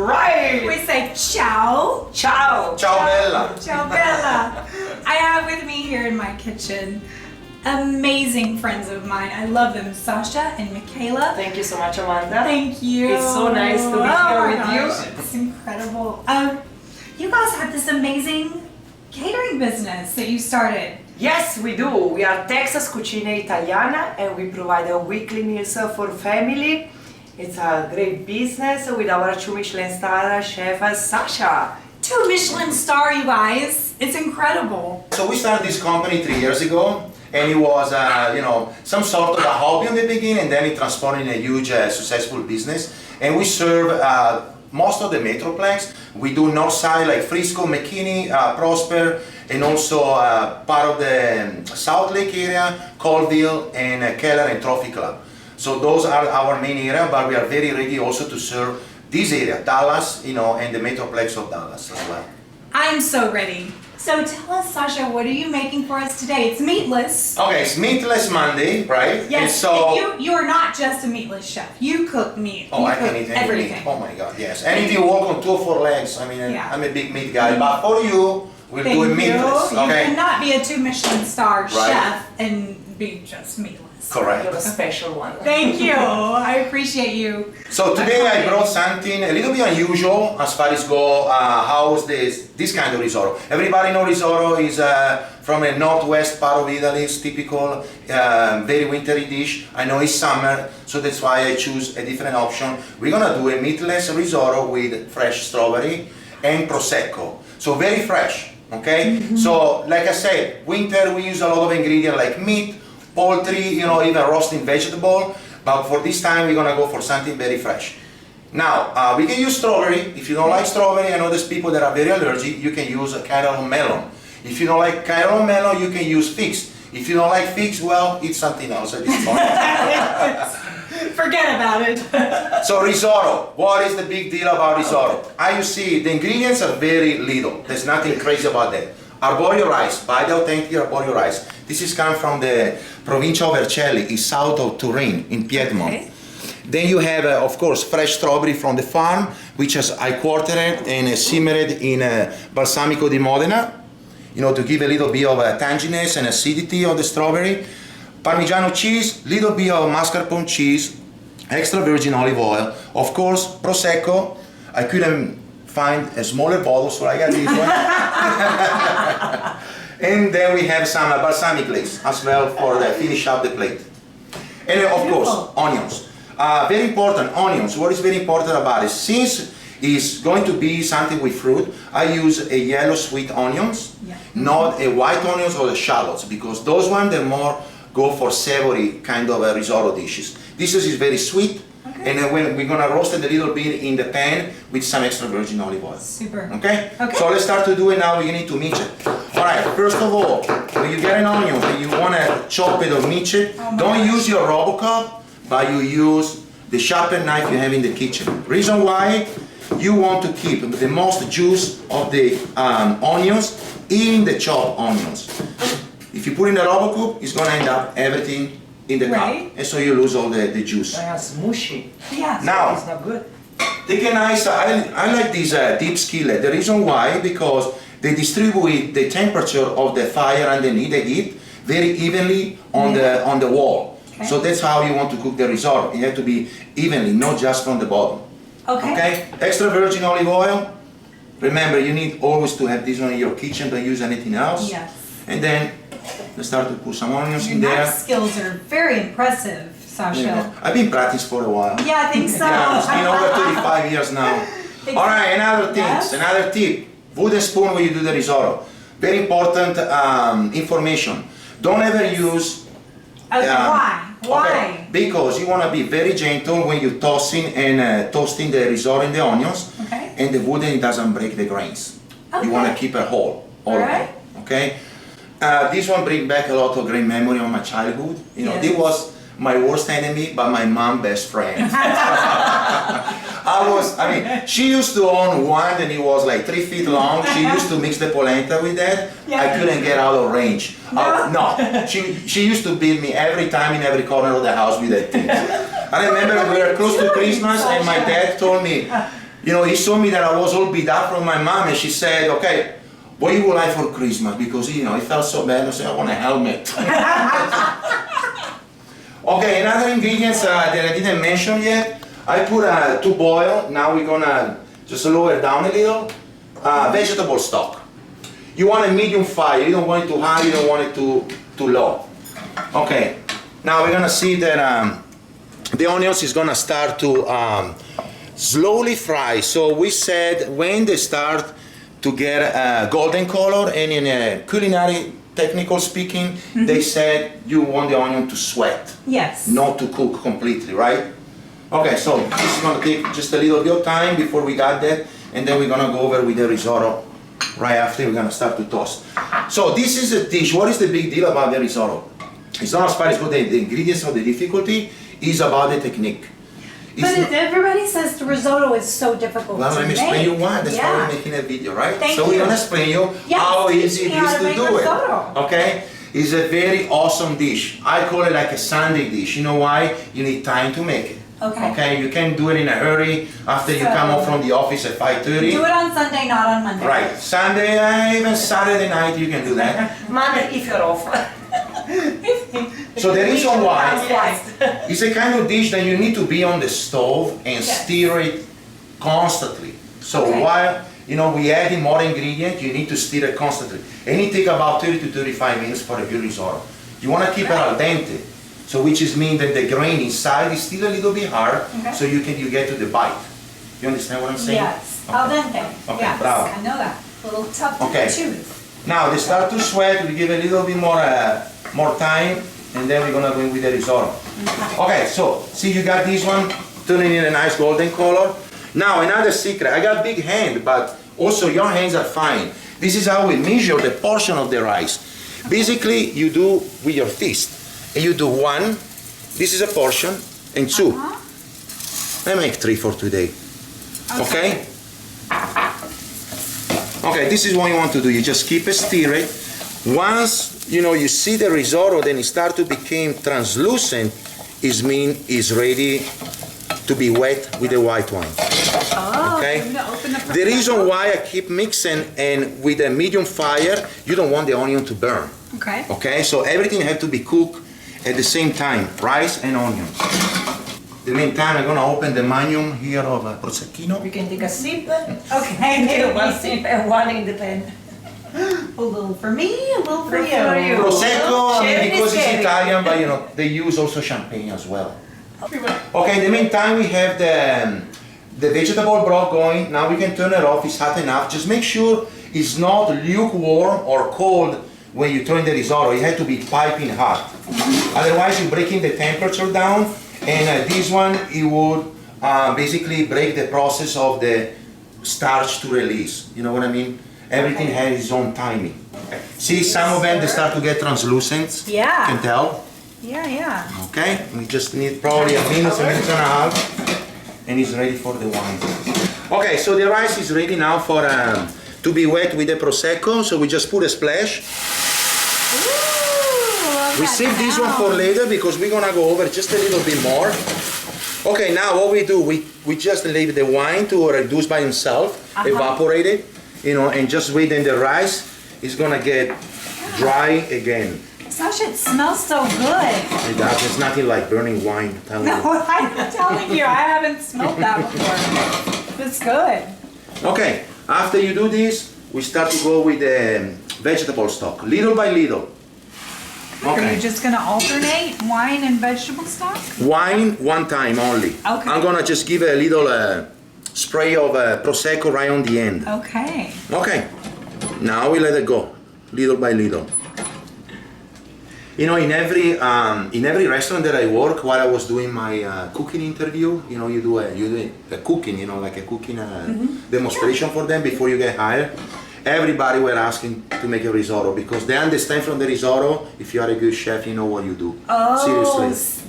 right. We say ciao. Ciao. Ciao Bella. Ciao, Bella. I have with me here in my kitchen amazing friends of mine. I love them, Sascia and Michela. Thank you so much, Amanda. Thank you. It's so nice to be here with you. It's incredible. You guys have this amazing catering business that you started. Yes, we do. We are TX Cucina Italiana and we provide a weekly meals for family. It's a great business with our 2 Michelin star Chef Sascia. 2 Michelin star, you guys. It's incredible. So we started this company 3 years ago, and it was, some sort of a hobby in the beginning, and then it transformed in a huge, successful business. And we serve most of the metroplex. We do north side like Frisco, McKinney, Prosper, and also part of the South Lake area, Colville, and Keller and Trophy Club. So those are our main area, but we are very ready also to serve this area, Dallas, and the metroplex of Dallas as well. I'm so ready. So tell us, Sascia, what are you making for us today? It's meatless. Okay, it's Meatless Monday, right? Yes, And so, you are not just a meatless chef. You cook meat. oh, you I cook can eat anything. everything. Oh my God, yes. And if you walk on 2 or 4 legs, I mean, Yeah. I'm a big meat guy, but for you, we're Thank doing you. meatless, You okay? cannot be a 2 Michelin star Right. chef and be just meatless. Correct. You're a special one. Thank you. I appreciate you. So today I brought something a little bit unusual as far as go, how's this kind of risotto. Everybody know risotto is from a northwest part of Italy. It's typical, very wintry dish. I know it's summer, so that's why I choose a different option. We're gonna do a meatless risotto with fresh strawberry and prosecco. So very fresh, okay? So like I said, winter we use a lot of ingredients like meat, poultry, even roasting vegetable, but for this time we're gonna go for something very fresh. Now, we can use strawberry. If you don't like strawberry, I know there's people that are very allergic, you can use a cantaloupe melon. If you don't like cantaloupe melon, you can use figs. If you don't like figs, well, eat something else at this point. Forget about it. So risotto, what is the big deal about risotto? As you see, the ingredients are very little. There's nothing crazy about that. Arborio rice, buy the authentic arborio rice. This is come from the Provincia of Vercelli, it's south of Turin, in Piedmont. Okay. Then you have, of course, fresh strawberry from the farm, which is I quartered and simmered in balsamico di Modena, to give a little bit of tanginess and acidity of the strawberry. Parmigiano cheese, little bit of mascarpone cheese, extra virgin olive oil, of course, prosecco. I couldn't find a smaller bottle, so I got this one. And then we have some balsamic glaze as well for the finish up the plate. And then, of course, onions. Very important, onions. What is very important about it? Since it's going to be something with fruit, I use a yellow sweet onions, not a white onions or the shallots, because those ones they more go for savory kind of risotto dishes. This is very sweet. Okay. And then we're gonna roast it a little bit in the pan with some extra virgin olive oil. Super. Okay? Okay. So let's start to do it now. You need to mix it. All right. First of all, when you get an onion and you wanna chop it or mix it, don't use your RoboCop, but you use the sharpened knife you have in the kitchen. Reason why? You want to keep the most juice of the onions in the chopped onions. If you put in the RoboCop, it's gonna end up everything in the Right. cup, and so you lose all the juice. That's mushy. Yeah. Now, It's not good. take a nice, I like this deep skillet. The reason why, because they distribute the temperature of the fire underneath the heat very evenly on the wall. Okay. So that's how you want to cook the risotto. You have to be evenly, not just from the bottom. Okay. Extra virgin olive oil. Remember, you need always to have this one in your kitchen. Don't use anything else. Yes. And then let's start to put some onions Your in there. knife skills are very impressive, Sascia. I've been practicing for a while. Yeah, I think so. Yeah, it's been over 35 years now. All right, another thing, Yes. another tip. Wooden spoon when you do the risotto. Very important information. Don't ever use... Why? Why? Okay, because you want to be very gentle when you're tossing and toasting the risotto in the onions. Okay. And the wooden doesn't break the grains. You want to Okay. keep it whole. All All right. Okay. This one brings back a lot of great memory of my childhood. Yes. This was my worst enemy, but my mom's best friend. She used to own one and it was like 3 feet long. She used to mix the polenta with that. Yeah. I couldn't get out of range. No? No. She used to beat me every time in every corner of the house with that thing. I remember we were close to Christmas and my dad told me, You know, he saw me that I was all beat up from my mom, and she said, okay, what you would like for Christmas? Because, you know, it felt so bad. I said, I want a helmet. Okay, another ingredients that I didn't mention yet. I put to boil. Now we're gonna just lower down a little. Vegetable stock. You want a medium fire. You don't want it too high. You don't want it too low. Okay. Now we're gonna see that the onions is gonna start to slowly fry. So we said when they start to get a golden color, and in a culinary technical speaking, they said you want the onion to sweat. Yes. Not to cook completely, right? Okay, so this is gonna take just a little bit of time before we got that, and then we're gonna go over with the risotto right after. We're gonna start to toast. So this is a dish. What is the big deal about the risotto? It's not as far as the ingredients or the difficulty, it's about the technique. But everybody says the risotto is so difficult Well, to let me make. explain you why. That's why we're making a video, right? Thank so you. we're gonna explain you how easy it is to do risotto. it. Okay? It's a very awesome dish. I call it like a Sunday dish. You know why? You need time to make it. Okay. Okay? You can't do it in a hurry after you come home from the office at 5:30. Do it on Sunday, not on Monday. Right. Sunday, even Saturday night you can do that. Monday if you're off. So the reason why Yes. it's a kind of dish that you need to be on the stove and stir it constantly. So while we adding more ingredients, you need to stir it constantly. And it takes about 30 to 35 minutes for a good risotto. You want to keep it al dente, so which is mean that the grain inside is still a little bit hard, so you get to the bite. You understand what I'm saying? Yes. Al dente. Okay, Yes. bravo. I know that. A little tough to choose. Now they start to sweat. We give a little bit more time, and then we're gonna go in with the risotto. Okay, so see you got this one turning in a nice golden color. Now another secret. I got big hand, but also your hands are fine. This is how we measure the portion of the rice. Basically, you do with your fist, and you do one. This is a portion, and two. I make 3 for today. Okay. Okay, this is what you want to do. You just keep it stirred. Once you see the risotto, then it start to become translucent. It means it's ready to be wet with the white wine. Oh, okay. The reason why I keep mixing and with a medium fire, you don't want the onion to burn. Okay. Okay, so everything has to be cooked at the same time, rice and onions. In the meantime, I'm gonna open the magnum here of Prosecchino. You can take a sip. Okay. Take one sip and one in the pan. A little for me, a little for you. For you. Prosecco, because it's Sharing. Italian, but they use also champagne as well. Okay, in the meantime, we have the vegetable broth going. Now we can turn it off, it's hot enough. Just make sure it's not lukewarm or cold when you turn the risotto. It has to be piping hot. Otherwise, you're breaking the temperature down, and this one, it would basically break the process of the starch to release. You know what I mean? Everything has its own timing. See, some of them, they start to get translucent. Yeah. You can tell. Yeah. Okay, we just need probably a minute and a half, and it's ready for the wine. Okay, so the rice is ready now for to be wet with the Prosecco, so we just put a splash. Ooh, We save this one for later because we're gonna go over just a little bit more. Okay, now what we do, we just leave the wine to reduce by himself, evaporate it, and just wait, then the rice is gonna get dry again. Sasha, it smells so good. It does. There's nothing like burning wine. I'm telling you. No, I'm telling you, I haven't smelled that before. It's good. Okay, after you do this, we start to go with the vegetable stock, little by little. Are you Okay. just gonna alternate wine and vegetable stock? Wine one time only. Okay. I'm gonna just give a little spray of Prosecco right on the end. Okay. Okay, now we let it go, little by little. In every restaurant that I work, while I was doing my cooking interview, you do a cooking, like a cooking demonstration for them before you get hired. Everybody were asking to make a risotto because they understand from the risotto, if you are a good chef, you know what you do. Oh, Seriously.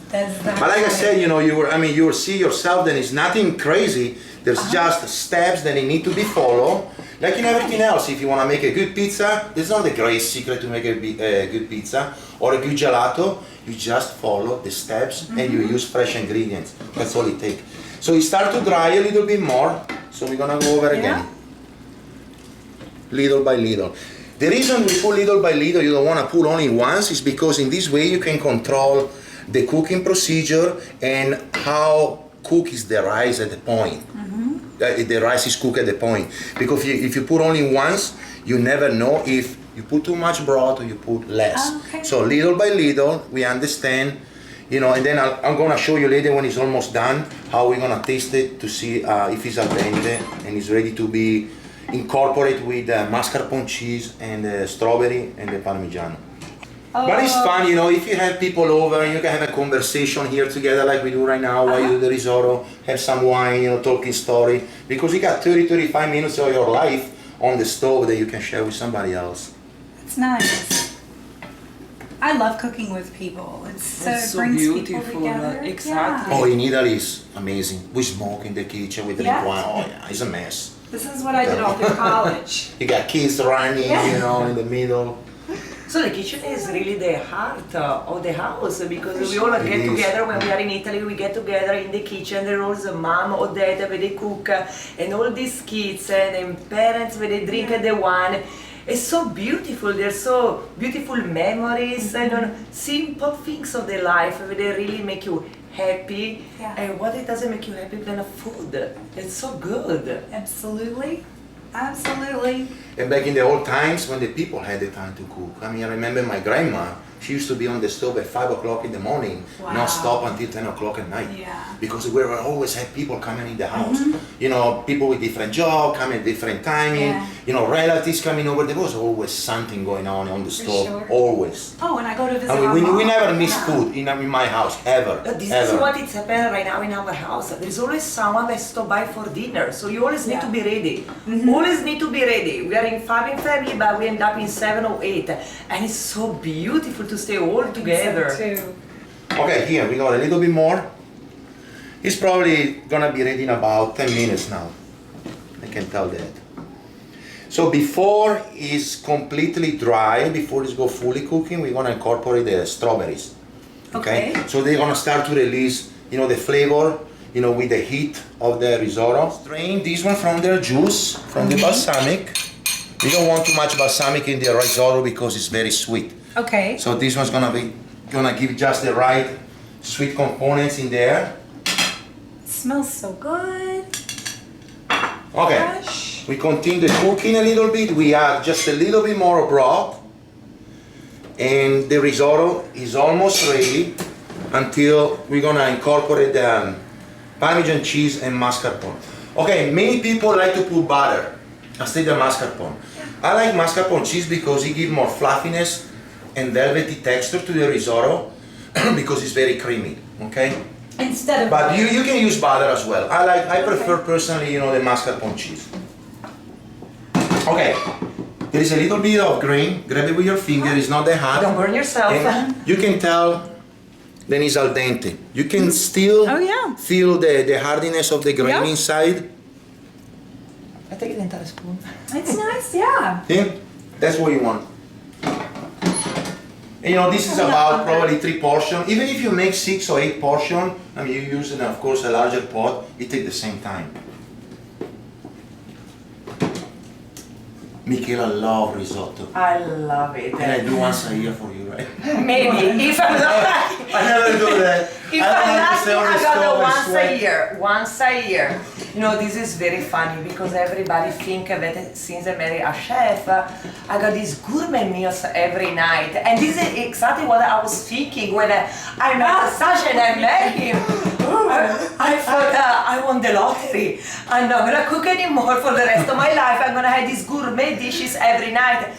But like I said, you will see yourself that it's nothing crazy. There's just steps that need to be followed. Like in everything else, if you want to make a good pizza, there's not the great secret to make a good pizza or a good gelato. You just follow the steps and you use fresh ingredients. That's all it takes. So it starts to dry a little bit more. So we're gonna go over again. Little by little. The reason we put little by little, you don't want to put only once, is because in this way you can control the cooking procedure and how cook is the rice at the point. The rice is cooked at the point. Because if you put only once, you never know if you put too much broth or you put less. Okay. So little by little, we understand, you know, and then I'm gonna show you later when it's almost done, how we're gonna taste it to see if it's al dente and it's ready to be incorporated with mascarpone cheese and the strawberry and the parmigiano. But it's fun, you know, if you have people over and you can have a conversation here together like we do right now while you do the risotto, have some wine, you know, talking story, because you got 30-35 minutes of your life on the stove that you can share with somebody else. It's nice. I love cooking with people. It so brings beautiful, people together. exactly. Oh, in Italy it's amazing. We smoke in the kitchen, we drink wine. Oh yeah, it's a mess. This is what I did all through college. You got kids running, you know, in the middle. So the kitchen is really the heart of the house, because we all get together when we are in Italy. We get together in the kitchen. There is a mom or dad where they cook, and all these kids and parents where they drink the wine. It's so beautiful. There's so beautiful memories and simple things of the life where they really make you happy. Yeah. And what it doesn't make you happy than food. It's so good. Absolutely. Absolutely. And back in the old times when the people had the time to cook. I mean, I remember my grandma, she used to be on the stove at 5 o'clock in the morning, not stop until 10 o'clock at night. Yeah. Because we always had people coming in the house. You know, people with different jobs, coming at different timing, you know, relatives coming over. There was always something going on the stove, sure. always. Oh, and I go to visit And our we mom. never miss food in my house, ever. This ever. is what is happening right now in our house. There's always someone that stop by for dinner, so you always need to be ready. Always need to be ready. We are in 5 family, but we end up in 7 or 8, and it's so beautiful to stay all together. So too. Okay, here we got a little bit more. It's probably gonna be ready in about 10 minutes now. I can tell that. So before it's completely dry, before it's go fully cooking, we're gonna incorporate the strawberries. Okay? So they're gonna start to release, you know, the flavor, you know, with the heat of the risotto. Strain this one from their juice, from the balsamic. We don't want too much balsamic in the risotto because it's very sweet. Okay. So this one's gonna give just the right sweet components in there. It smells so good. Okay. Fresh. We continue the cooking a little bit. We add just a little bit more broth. And the risotto is almost ready until we're gonna incorporate the Parmesan cheese and mascarpone. Okay, many people like to put butter instead of mascarpone. I like mascarpone cheese because it gives more fluffiness and velvety texture to the risotto because it's very creamy, okay? Instead of But you can use butter as well. I prefer personally, you know, the mascarpone cheese. Okay, there is a little bit of grain. Grab it with your finger. It's not that hot. Don't burn yourself. And you can tell then it's al dente. You can still feel the hardiness of the grain inside. I take the entire spoon. It's nice, yeah. Yeah, that's what you want. And, you know, this is about probably 3 portions. Even if you make 6 or 8 portions, I mean, you use, of course, a larger pot, it takes the same time. Michela loves risotto. I love it. And I do once a year for you, right? Maybe, if I'm lucky. I never do that. If I'm lucky, I got it once a year. You know, this is very funny because everybody think that since I married a chef, I got these gourmet meals every night. And this is exactly what I was thinking when I met Sascia and I met him. I thought I won the lottery. I'm not gonna cook anymore for the rest of my life. I'm gonna have these gourmet dishes every night.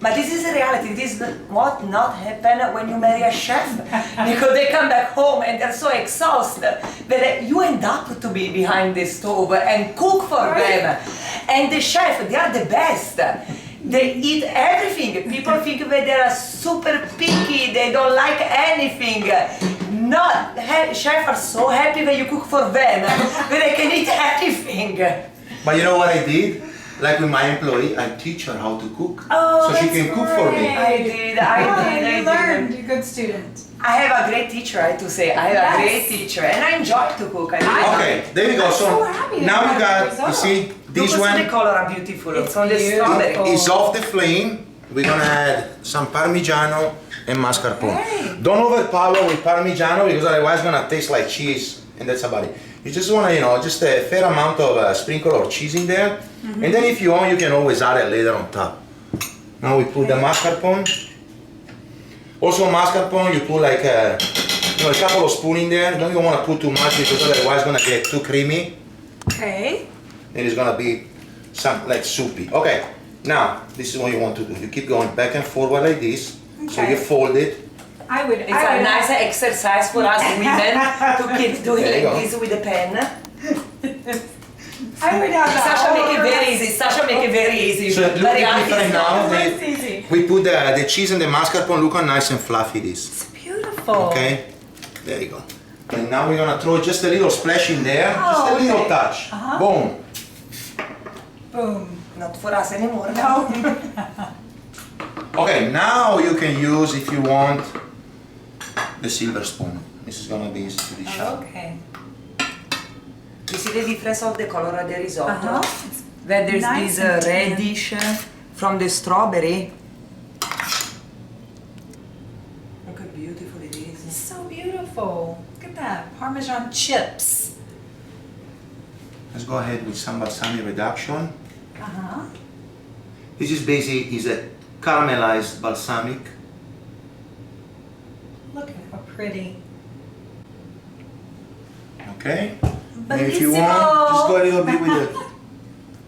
But this is a reality. This is what not happen when you marry a chef. Because they come back home and they're so exhausted that you end up to be behind the stove and cook for them. And the chef, they are the best. They eat everything. People think that they are super picky, they don't like anything. Not, chefs are so happy that you cook for them, that they can eat anything. But you know what I did? Like with my employee, I teach her how to cook. Oh, so she can cook for me. I did. You learned, you're a good student. I have a great teacher, I have to say. I have a great teacher, and I enjoy to cook. Okay, there you go. so happy now to you have got, risotto. you see, this Look, one the color are beautiful. It's It's on the strawberry. beautiful. is off the flame. We're gonna add some Parmigiano and mascarpone. Okay. Don't overpower with Parmigiano because otherwise it's gonna taste like cheese, and that's about it. You just wanna, just a fair amount of sprinkle of cheese in there, and then if you want, you can always add it later on top. Now we put the mascarpone. Also mascarpone, you put like a couple of spoons in there. You don't even want to put too much because otherwise it's gonna get too creamy. Okay. And it's gonna be some like soupy. Okay, now this is what you want to do. You keep going back and forward like this. So Okay. you fold it. It's a nice exercise for us women to keep doing There you like go. this with the pen. I would have that. Sascia make it all very over. easy. Sascia make it very easy. So look Very at different now. It's easy. We put the cheese and the mascarpone. Look how nice and fluffy it is. It's beautiful. Okay, there you go. And now we're gonna throw just a little splash in there. Just a little okay. touch. Uh-huh. Boom. Boom. Not for us anymore. No. Okay, now you can use, if you want, the silver spoon. This is gonna be easy to dish out. Okay. You see the difference of the color of the risotto? Uh-huh. Where there's Nice this and tan. reddish from the strawberry. Look how beautiful it is. It's so beautiful. Look at that. Parmesan chips. Let's go ahead with some balsamic reduction. Uh-huh. This is basically a caramelized balsamic. Look at how pretty. Okay. And if you want, just go a little bit with the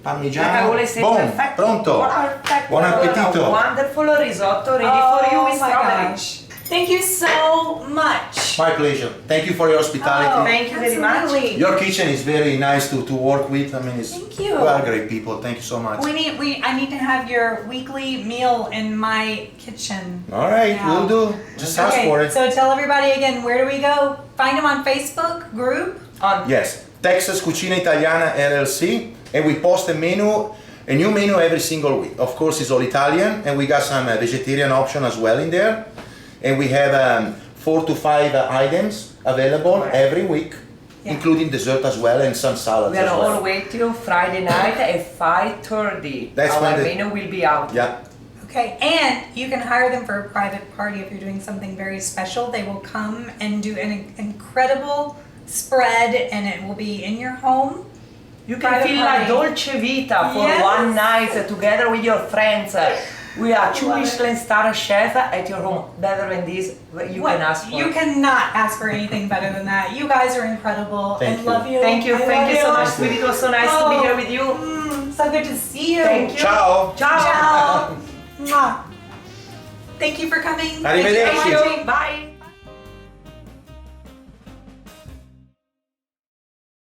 Parmigiano. Like I always say, Boom, perfecto. pronto. Perfecto. Buon appetito. Wonderful risotto ready for you with my strawberry. gosh. Thank you so much. My pleasure. Thank you for your hospitality. Thank you very much. Absolutely. Your kitchen is very nice to work with. I mean, Thank you. we are great people. Thank you so much. I need to have your weekly meal in my kitchen. All right, Yeah. we'll do. Just ask for it. So tell everybody again, where do we go? Find them on Facebook group. Yes, TX Cucina Italiana LLC, and we post a new menu every single week. Of course, it's all Italian, and we got some vegetarian option as well in there. And we have 4 to 5 items available every week, Yeah. including dessert as well and some salads We are as well. all waiting Friday night at 5:30. That's Our when the- menu will be out. Yeah, Okay, and you can hire them for a private party if you're doing something very special. They will come and do an incredible spread, and it will be in your home. You can Private feel party. like Dolce Vita for Yes. one night together with your friends. We are 2 Love it. Michelin star chef at your home. Better than this, you What? can ask for. You cannot ask for anything better than that. You guys are incredible. Thank I you. love you. Thank you, I thank love you so much, sweetie. It was so nice to be here with you. So good to see you. Thank you. ciao. Ciao. Ciao. Mwah. Thank you for coming. Thank you for Arrivederci. watching. Bye.